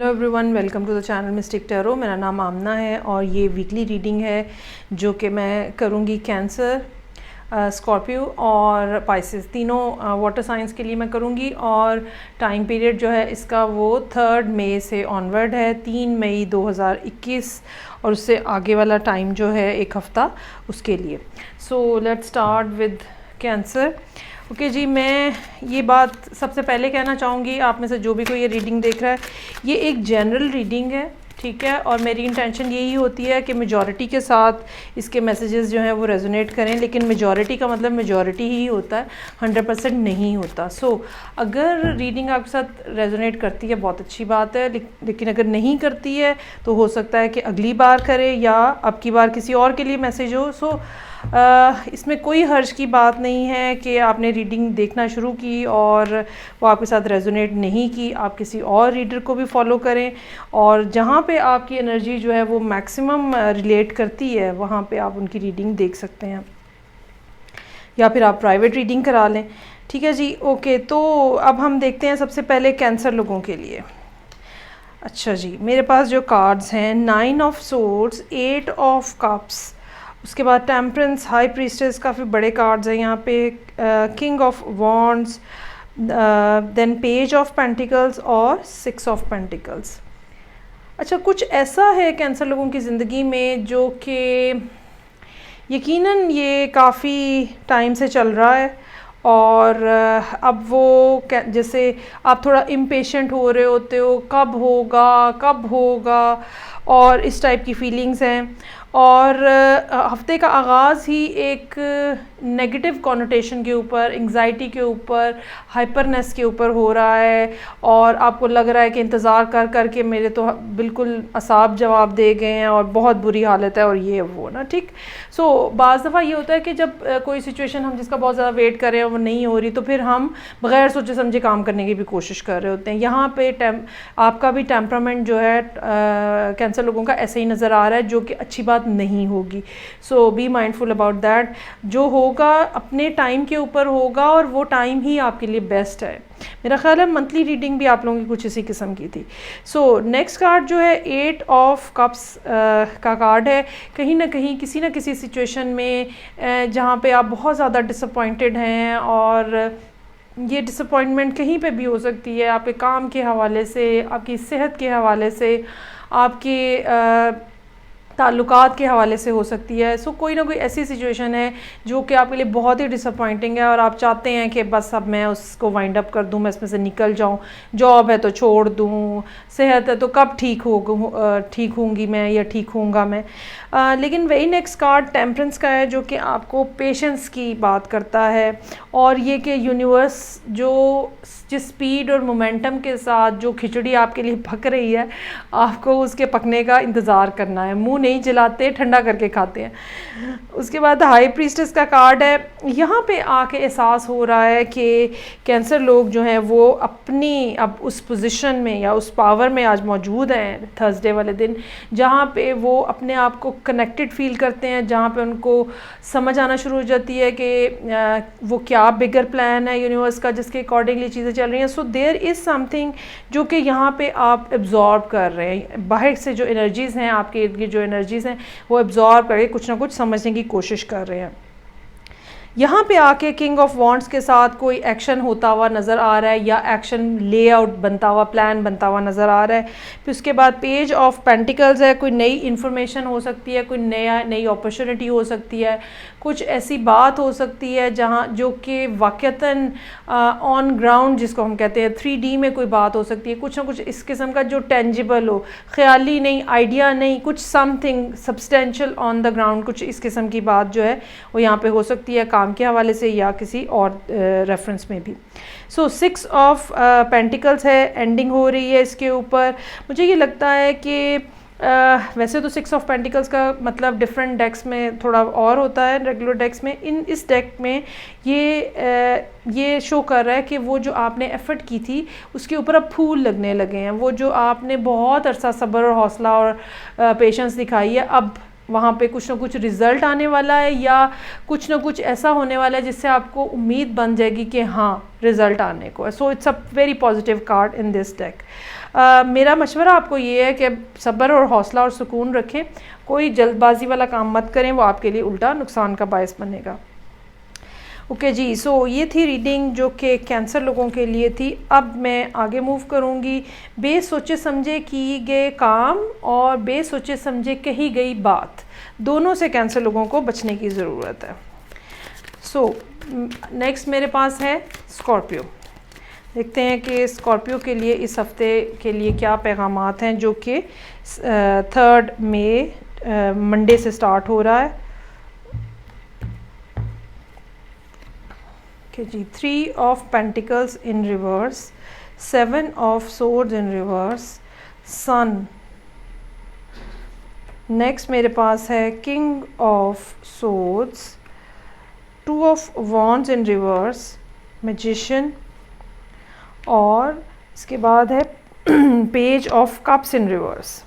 Hello everyone, welcome to the channel Mystic Tarot. मेरा नाम आमना है और ये वीकली रीडिंग है जो कि मैं करूँगी कैंसर, स्कॉर्पियो और पाइसेस, तीनों वाटर साइंस के लिए मैं करूँगी। और टाइम पीरियड जो है इसका वो 3 मई से ऑनवर्ड है, 3 मई 2021 और उससे आगे वाला टाइम जो है एक हफ़्ता उसके लिए। So let's start with Cancer. Okay जी, मैं ये बात सबसे पहले कहना चाहूँगी, आप में से जो भी कोई ये रीडिंग देख रहा है, ये एक जनरल रीडिंग है, ठीक है। और मेरी इंटेंशन यही होती है कि मेजॉरिटी के साथ इसके मैसेजेस जो हैं वो रेजोनेट करें, लेकिन मेजॉरिटी का मतलब मेजॉरिटी ही होता है, 100% नहीं होता। सो अगर रीडिंग आपके साथ रेजोनेट करती है बहुत अच्छी बात है, लेकिन अगर नहीं करती है तो हो सकता है कि अगली बार करे या अब की बार किसी और के लिए मैसेज हो। सो इसमें कोई हर्ज की बात नहीं है कि आपने रीडिंग देखना शुरू की और वो आपके साथ रेजोनेट नहीं की, आप किसी और रीडर को भी फॉलो करें और जहाँ पे आपकी एनर्जी जो है वो मैक्सिमम रिलेट करती है वहाँ पे आप उनकी रीडिंग देख सकते हैं, या फिर आप प्राइवेट रीडिंग करा लें, ठीक है जी। ओके, तो अब हम देखते हैं सबसे पहले कैंसर लोगों के लिए। अच्छा जी, मेरे पास जो कार्ड्स हैं, 9 ऑफ सोर्ड्स, 8 ऑफ कप्स, उसके बाद टेम्परेंस, हाई प्रीस्टेस, काफ़ी बड़े कार्ड्स हैं यहाँ पे, king of wands, then page of pentacles और 6 ऑफ पेंटिकल्स। अच्छा, कुछ ऐसा है कैंसर लोगों की ज़िंदगी में जो कि यकीनन ये काफ़ी टाइम से चल रहा है और अब वो जैसे आप थोड़ा इम्पेशेंट हो रहे होते हो, कब होगा, और इस टाइप की फीलिंग्स हैं। और हफ्ते का आगाज़ ही एक नेगेटिव कॉनोटेशन के ऊपर, एंग्जाइटी के ऊपर, हाइपरनेस के ऊपर हो रहा है और आपको लग रहा है कि इंतज़ार कर कर के मेरे तो बिल्कुल असाब जवाब दे गए हैं और बहुत बुरी हालत है और ये वो ना, ठीक। सो बाज़ दफ़ा ये होता है कि जब कोई सिचुएशन हम जिसका बहुत ज़्यादा वेट कर रहे हैं और वो नहीं हो रही, तो फिर हम बग़ैर सोचे समझे काम करने की भी कोशिश कर रहे होते हैं। यहाँ पे आपका भी टेम्परामेंट जो है कैंसर लोगों का ऐसे ही नज़र आ रहा है, जो कि अच्छी बात नहीं होगी। सो बी माइंडफुल अबाउट दैट। जो होगा अपने टाइम के ऊपर होगा और वो टाइम ही आपके लिए बेस्ट है। मेरा ख्याल है मंथली रीडिंग भी आप लोगों की कुछ इसी किस्म की थी। सो नेक्स्ट कार्ड जो है 8 ऑफ कप्स का कार्ड है। कहीं ना कहीं किसी ना किसी सिचुएशन में जहाँ पे आप बहुत ज़्यादा डिसअपॉइंटेड हैं, और ये डिसअपॉइंटमेंट कहीं पे भी हो सकती है, आपके काम के हवाले से, आपकी सेहत के हवाले से, आपके ताल्लुकात के हवाले से हो सकती है। सो कोई ना कोई ऐसी सिचुएशन है जो कि आपके लिए बहुत ही डिसअपॉइंटिंग है और आप चाहते हैं कि बस अब मैं उसको वाइंड अप कर दूं, मैं इसमें से निकल जाऊं, जॉब है तो छोड़ दूं, सेहत है तो कब ठीक होंगी मैं या ठीक होऊंगा मैं। लेकिन वही नेक्स्ट कार्ड टेम्परेंस का है, जो कि आपको पेशेंस की बात करता है और ये कि यूनिवर्स जिस स्पीड और मोमेंटम के साथ जो खिचड़ी आपके लिए पक रही है, आपको उसके पकने का इंतज़ार करना है। मुंह नहीं जलाते, ठंडा करके खाते हैं। उसके बाद हाई प्रीस्टेस का कार्ड है। यहाँ पे आके एहसास हो रहा है कि कैंसर लोग जो हैं वो अपनी अब उस पोजीशन में या उस पावर में आज मौजूद हैं थर्सडे वाले दिन, जहाँ पे वो अपने आप को कनेक्टेड फील करते हैं, जहाँ पे उनको समझ आना शुरू हो जाती है कि वो क्या बिगर प्लान है यूनिवर्स का जिसके अकॉर्डिंगली चीज़ें चल रही हैं। सो देयर इज़ समथिंग जो कि यहाँ पे आप एब्जॉर्ब कर रहे हैं, बाहर से जो एनर्जीज़ हैं, आपके इर्द गिर्द जो एनर्जीज़ हैं वो एब्जॉर्ब करके कुछ ना कुछ समझने की कोशिश कर रहे हैं। यहाँ पे आके किंग ऑफ वॉन्ड्स के साथ कोई एक्शन होता हुआ नज़र आ रहा है या एक्शन लेआउट बनता हुआ, प्लान बनता हुआ नज़र आ रहा है। फिर उसके बाद पेज ऑफ पेंटिकल्स है, कोई नई इन्फॉर्मेशन हो सकती है, कोई नई अपॉर्चुनिटी हो सकती है, कुछ ऐसी बात हो सकती है जहाँ जो कि वाक़तन ऑन ग्राउंड जिसको हम कहते हैं 3D में कोई बात हो सकती है, कुछ ना कुछ इस किस्म का जो टेंजिबल हो, ख्याली नहीं, आइडिया नहीं, कुछ something substantial on the ground, कुछ इस किस्म की बात जो है वो यहाँ पे हो सकती है, काम के हवाले से या किसी और रेफरेंस में भी। सो 6 ऑफ पेंटिकल्स है, एंडिंग हो रही है इसके ऊपर। मुझे ये लगता है कि वैसे तो 6 ऑफ पेंटिकल्स का मतलब डिफरेंट डेक्स में थोड़ा और होता है रेगुलर डेक्स में। इस डेक में ये शो कर रहा है कि वो जो आपने एफ़र्ट की थी उसके ऊपर अब फूल लगने लगे हैं। वो जो आपने बहुत अरसा सब्र और हौसला और पेशेंस दिखाई है, अब वहाँ पे कुछ ना कुछ रिज़ल्ट आने वाला है या कुछ ना कुछ ऐसा होने वाला है जिससे आपको उम्मीद बन जाएगी कि हाँ रिज़ल्ट आने को है। So it's a very positive card in this deck. मेरा मशवरा आपको ये है कि सब्र और हौसला और सुकून रखें, कोई जल्दबाजी वाला काम मत करें, वो आपके लिए उल्टा नुकसान का बायस बनेगा। ओके जी, सो ये थी रीडिंग जो कि कैंसर लोगों के लिए थी। अब मैं आगे मूव करूँगी। बेसोचे समझे किए गए काम और बेसोचे समझे कही गई बात, दोनों से कैंसर लोगों को बचने की ज़रूरत है। सो नेक्स्ट मेरे पास है स्कॉर्पियो। देखते हैं कि स्कॉर्पियो के लिए इस हफ्ते के लिए क्या पैगामात हैं, जो कि 3 मई मंडे से स्टार्ट हो रहा है। ओके जी, 3 of pentacles in reverse, 7 of swords in reverse, sun. Next मेरे पास है king of swords, 2 of wands in reverse, magician, और इसके बाद है page of cups in reverse.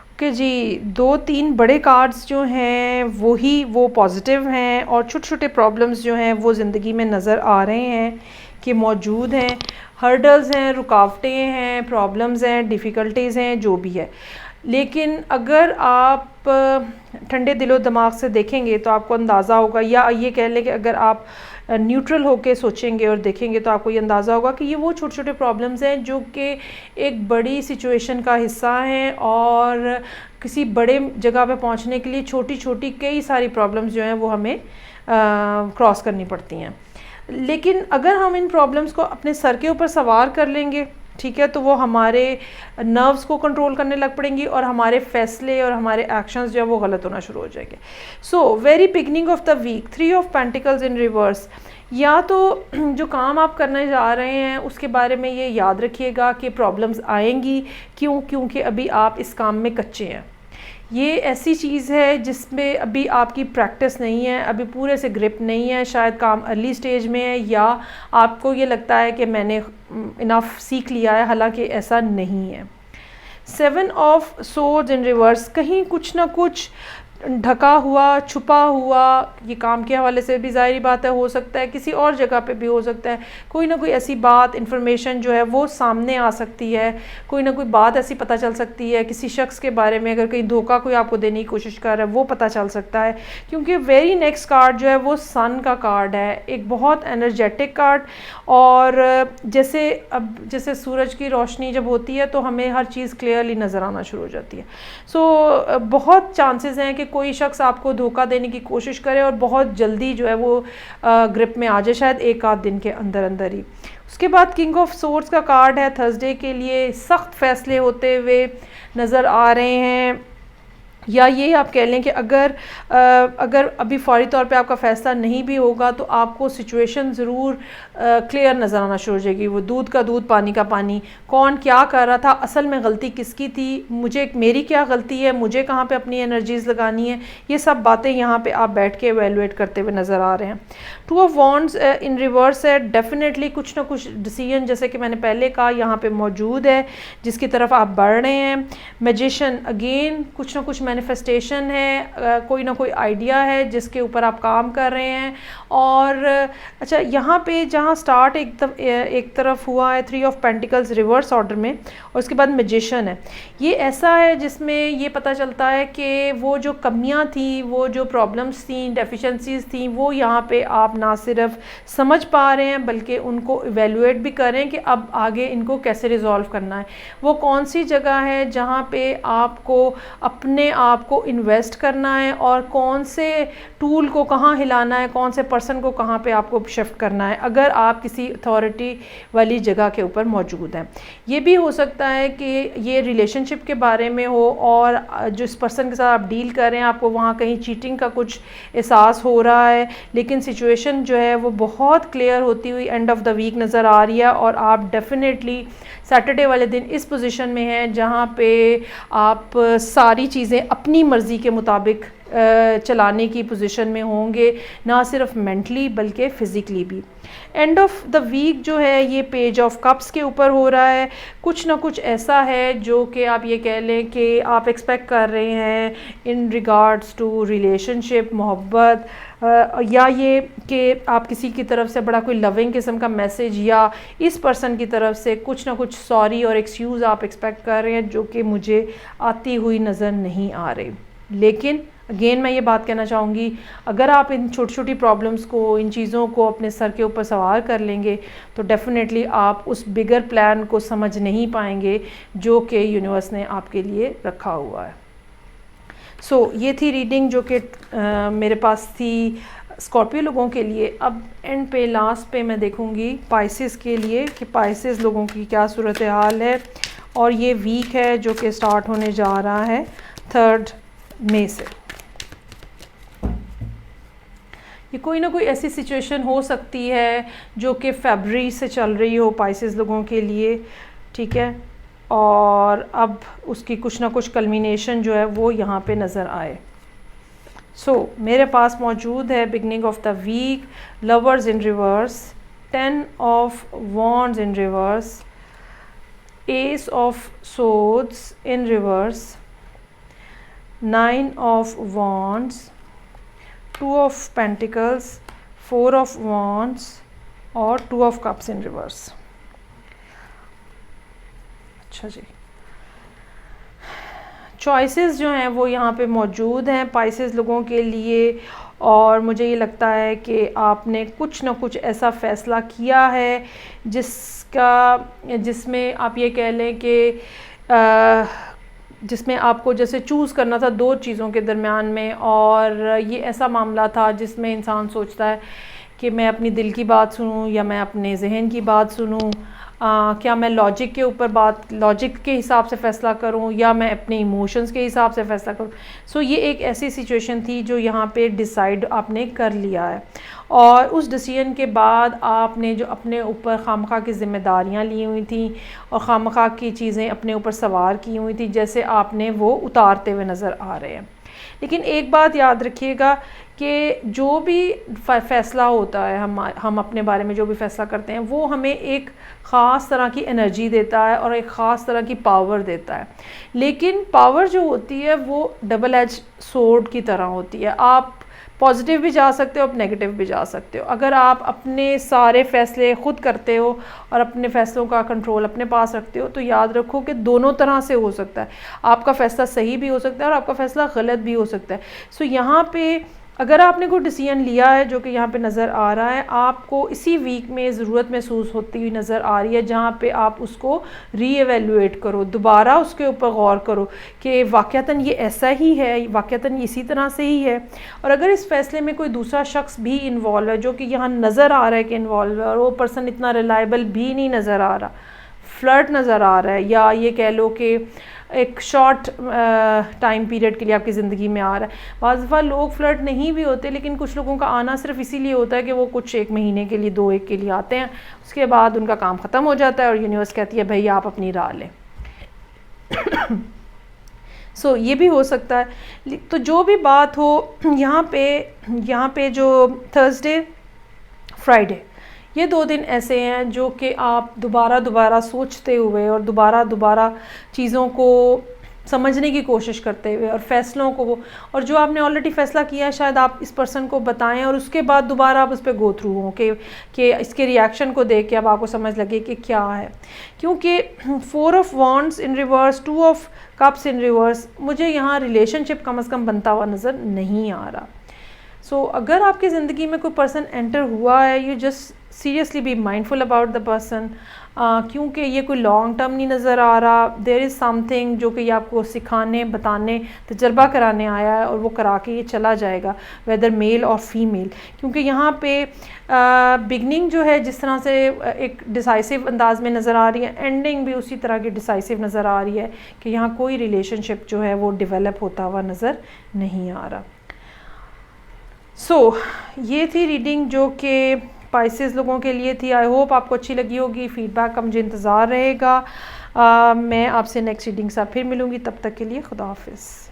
Okay जी, 2-3 बड़े कार्ड्स जो हैं वो पॉजिटिव हैं, और छोटे छोटे प्रॉब्लम्स जो हैं वो ज़िंदगी में नज़र आ रहे हैं कि मौजूद हैं। हर्डल्स हैं, रुकावटें हैं, प्रॉब्लम्स हैं, डिफ़िकल्टीज़ हैं, जो भी है। लेकिन अगर आप ठंडे दिलो दिमाग से देखेंगे तो आपको अंदाज़ा होगा, या ये कह लें कि अगर आप न्यूट्रल होके सोचेंगे और देखेंगे तो आपको ये अंदाज़ा होगा कि ये वो छोटे छोटे प्रॉब्लम्स हैं जो कि एक बड़ी सिचुएशन का हिस्सा हैं, और किसी बड़े जगह पे पहुंचने के लिए छोटी छोटी कई सारी प्रॉब्लम्स जो हैं वो हमें क्रॉस करनी पड़ती हैं। लेकिन अगर हम इन प्रॉब्लम्स को अपने सर के ऊपर सवार कर लेंगे, ठीक है, तो वो हमारे नर्व्स को कंट्रोल करने लग पड़ेंगी, और हमारे फैसले और हमारे एक्शंस जो है वो गलत होना शुरू हो जाएंगे। So very beginning of the week, 3 of pentacles in reverse. या तो जो काम आप करने जा रहे हैं उसके बारे में ये याद रखिएगा कि प्रॉब्लम्स आएंगी। क्योंकि अभी आप इस काम में कच्चे हैं। ये ऐसी चीज़ है जिसमें अभी आपकी प्रैक्टिस नहीं है, अभी पूरे से ग्रिप नहीं है, शायद काम अर्ली स्टेज में है, या आपको ये लगता है कि मैंने इनफ सीख लिया है, हालांकि ऐसा नहीं है। 7 ऑफ सोर्ड्स इन रिवर्स, कहीं कुछ ना कुछ ढका हुआ, छुपा हुआ, ये काम के हवाले से भी ज़ाहिर बात है, हो सकता है किसी और जगह पे भी हो सकता है, कोई ना कोई ऐसी बात, इन्फॉर्मेशन जो है वो सामने आ सकती है, कोई ना कोई बात ऐसी पता चल सकती है किसी शख्स के बारे में, अगर कहीं धोखा कोई आपको देने की कोशिश कर रहा है वो पता चल सकता है। क्योंकि वेरी नेक्स्ट कार्ड जो है वो सन का कार्ड है, एक बहुत एनर्जेटिक कार्ड, और जैसे सूरज की रोशनी जब होती है तो हमें हर चीज़ क्लियरली नज़र आना शुरू हो जाती है। सो बहुत चांसेस हैं कि कोई शख्स आपको धोखा देने की कोशिश करे और बहुत जल्दी जो है वो ग्रिप में आ जाए, शायद 1-8 दिन के अंदर अंदर ही। उसके बाद किंग ऑफ सोर्ड्स का कार्ड है थर्सडे के लिए, सख्त फैसले होते हुए नज़र आ रहे हैं, या ये आप कह लें कि अगर अभी फौरी तौर पे आपका फ़ैसला नहीं भी होगा तो आपको सिचुएशन ज़रूर क्लियर नज़र आना शुरू हो जाएगी। वो दूध का दूध पानी का पानी, कौन क्या कर रहा था, असल में गलती किसकी थी, मेरी क्या गलती है, मुझे कहाँ पे अपनी एनर्जीज़ लगानी है, ये सब बातें यहाँ पे आप बैठ के एवेलुएट करते हुए नज़र आ रहे हैं। 2 ऑफ वॉन्ड्स इन रिवर्स है, डेफिनेटली कुछ ना कुछ डिसीजन, जैसे कि मैंने पहले कहा, यहाँ पे मौजूद है जिसकी तरफ आप बढ़ रहे हैं। मैजिशियन, अगेन कुछ ना कुछ मैनिफेस्टेशन है, कोई ना कोई आइडिया है जिसके ऊपर आप काम कर रहे हैं। और अच्छा, यहाँ पे जहाँ स्टार्ट एक तरफ हुआ है 3 ऑफ पेंटिकल्स रिवर्स ऑर्डर में, और उसके बाद मैजिशियन है, ये ऐसा है जिसमें ये पता चलता है कि वो जो कमियाँ थी, वो जो प्रॉब्लम्स थी, डेफिशिएंसीज थी, वो यहाँ पे आप ना सिर्फ समझ पा रहे हैं बल्कि उनको इवेलुएट भी कर रहे हैं कि अब आगे इनको कैसे रिजॉल्व करना है। वो कौन सी जगह है जहाँ पे आपको अपने आप को इन्वेस्ट करना है, और कौन से टूल को कहाँ हिलाना है, कौन से पर्सन को कहाँ पे आपको शिफ्ट करना है, अगर आप किसी अथॉरिटी वाली जगह के ऊपर मौजूद हैं। ये भी हो सकता है कि ये रिलेशनशिप के बारे में हो, और जिस पर्सन के साथ आप डील कर रहे हैं आपको वहाँ कहीं चीटिंग का कुछ एहसास हो रहा है, लेकिन सिचुएशन जो है वो बहुत क्लियर होती हुई एंड ऑफ द वीक नज़र आ रही है, और आप डेफिनेटली सैटरडे वाले दिन इस पोजीशन में हैं जहाँ पे आप सारी चीज़ें अपनी मर्ज़ी के मुताबिक चलाने की पोजीशन में होंगे, ना सिर्फ मेंटली बल्कि फ़िज़िकली भी। एंड ऑफ द वीक जो है ये पेज ऑफ कप्स के ऊपर हो रहा है। कुछ ना कुछ ऐसा है जो कि आप ये कह लें कि आप एक्सपेक्ट कर रहे हैं इन रिगार्ड्स टू रिलेशनशिप, मोहब्बत, या ये कि आप किसी की तरफ से बड़ा कोई लविंग किस्म का मैसेज या इस पर्सन की तरफ से कुछ ना कुछ सॉरी और एक्सक्यूज़ आप एक्सपेक्ट कर रहे हैं जो कि मुझे आती हुई नज़र नहीं आ रही। लेकिन अगेन मैं ये बात कहना चाहूँगी, अगर आप इन छोटी छोटी प्रॉब्लम्स को, इन चीज़ों को अपने सर के ऊपर सवार कर लेंगे तो डेफ़िनेटली आप उस बिगर प्लान को समझ नहीं पाएंगे जो कि यूनिवर्स ने आपके लिए रखा हुआ है। ये थी रीडिंग जो कि मेरे पास थी स्कॉर्पियो लोगों के लिए। अब एंड पे, लास्ट पे मैं देखूँगी पाइसेस के लिए कि पाइसेस लोगों की क्या सूरत हाल है। और ये वीक है जो कि स्टार्ट होने जा रहा है 3 मई से। ये कोई ना कोई ऐसी सिचुएशन हो सकती है जो कि फरवरी से चल रही हो पाइसेस लोगों के लिए, ठीक है, और अब उसकी कुछ ना कुछ कल्मिनेशन जो है वो यहाँ पे नज़र आए। मेरे पास मौजूद है beginning of the week, lovers in reverse, 10 of wands in reverse, ace of swords in reverse, 9 of wands, 2 of pentacles, 4 of wands और 2 ऑफ कप्स इन रिवर्स। अच्छा जी, चॉइसेस जो हैं वो यहाँ पे मौजूद हैं पाइसेस लोगों के लिए। और मुझे ये लगता है कि आपने कुछ ना कुछ ऐसा फ़ैसला किया है जिसमें आप ये कह लें कि जिसमें आपको जैसे चूज़ करना था 2 चीज़ों के दरमियान में, और ये ऐसा मामला था जिसमें इंसान सोचता है कि मैं अपनी दिल की बात सुनूं या मैं अपने जहन की बात सुनूं, क्या मैं लॉजिक के ऊपर लॉजिक के हिसाब से फ़ैसला करूं या मैं अपने इमोशंस के हिसाब से फ़ैसला करूं। ये एक ऐसी सिचुएशन थी जो यहाँ पे डिसाइड आपने कर लिया है, और उस डिसीजन के बाद आपने जो अपने ऊपर खामखा की ज़िम्मेदारियाँ ली हुई थी और खामखा की चीज़ें अपने ऊपर सवार की हुई थी, जैसे आपने वो उतारते हुए नज़र आ रहे हैं। लेकिन एक बात याद रखिएगा कि जो भी फ़ैसला होता है, हम अपने बारे में जो भी फ़ैसला करते हैं वो हमें एक ख़ास तरह की एनर्जी देता है और एक ख़ास तरह की पावर देता है। लेकिन पावर जो होती है वो डबल एज सोर्ड की तरह होती है। आप पॉजिटिव भी जा सकते हो, आप नेगेटिव भी जा सकते हो। अगर आप अपने सारे फ़ैसले ख़ुद करते हो और अपने फ़ैसलों का कंट्रोल अपने पास रखते हो तो याद रखो कि दोनों तरह से हो सकता है। आपका फ़ैसला सही भी हो सकता है और आपका फ़ैसला गलत भी हो सकता है। यहाँ पे अगर आपने कोई डिसीजन लिया है जो कि यहाँ पे नज़र आ रहा है, आपको इसी वीक में ज़रूरत महसूस होती हुई नज़र आ रही है जहाँ पे आप उसको रीएवैल्यूएट करो, दोबारा उसके ऊपर गौर करो कि वाक़तन ये ऐसा ही है, वाक़तन इसी तरह से ही है। और अगर इस फ़ैसले में कोई दूसरा शख्स भी इन्वॉल्व है जो कि यहाँ नज़र आ रहा है कि इन्वॉल्व है और वो पर्सन इतना रिलायबल भी नहीं नज़र आ रहा, फ्लर्ट नज़र आ रहा है, या ये कह लो कि एक शॉर्ट टाइम पीरियड के लिए आपकी ज़िंदगी में आ रहा है। बाज़ दफ़ा लोग फ्लर्ट नहीं भी होते, लेकिन कुछ लोगों का आना सिर्फ इसीलिए होता है कि वो कुछ 1 महीने के लिए 2-1 के लिए आते हैं, उसके बाद उनका काम ख़त्म हो जाता है और यूनिवर्स कहती है भाई आप अपनी राह लें। ये भी हो सकता है। तो जो भी बात हो, यहाँ पे जो थर्सडे फ्राइडे ये 2 दिन ऐसे हैं जो कि आप दोबारा सोचते हुए और दोबारा चीज़ों को समझने की कोशिश करते हुए और फ़ैसलों को, और जो आपने ऑलरेडी फ़ैसला किया है शायद आप इस पर्सन को बताएं और उसके बाद दोबारा आप उस पर गो थ्रू हों कि इसके रिएक्शन को देख के अब आपको समझ लगे कि क्या है। क्योंकि 4 of wands in reverse, 2 of cups in reverse, मुझे यहाँ रिलेशनशिप कम से कम बनता हुआ नज़र नहीं आ रहा। अगर आपकी ज़िंदगी में कोई पर्सन एंटर हुआ है, you just seriously be mindful about the person, क्योंकि ये कोई लॉन्ग टर्म नहीं नज़र आ रहा। देयर इज़ समथिंग जो कि ये आपको सिखाने, बताने, तजर्बा कराने आया है और वो करा के ये चला जाएगा, वेदर मेल और फीमेल। क्योंकि यहाँ पे बिगनिंग जो है जिस तरह से एक डिसाइसिव अंदाज में नज़र आ रही है, एंडिंग भी उसी तरह की डिसाइसिव नज़र आ रही है कि यहाँ कोई रिलेशनशिप जो है वो डेवलप होता हुआ नज़र नहीं आ रहा। ये थी रीडिंग जो कि पाइसेस लोगों के लिए थी। आई होप आपको अच्छी लगी होगी। फ़ीडबैक का मुझे इंतज़ार रहेगा। मैं आपसे नेक्स्ट रीडिंग के साथ फिर मिलूँगी, तब तक के लिए खुदा हाफिज़।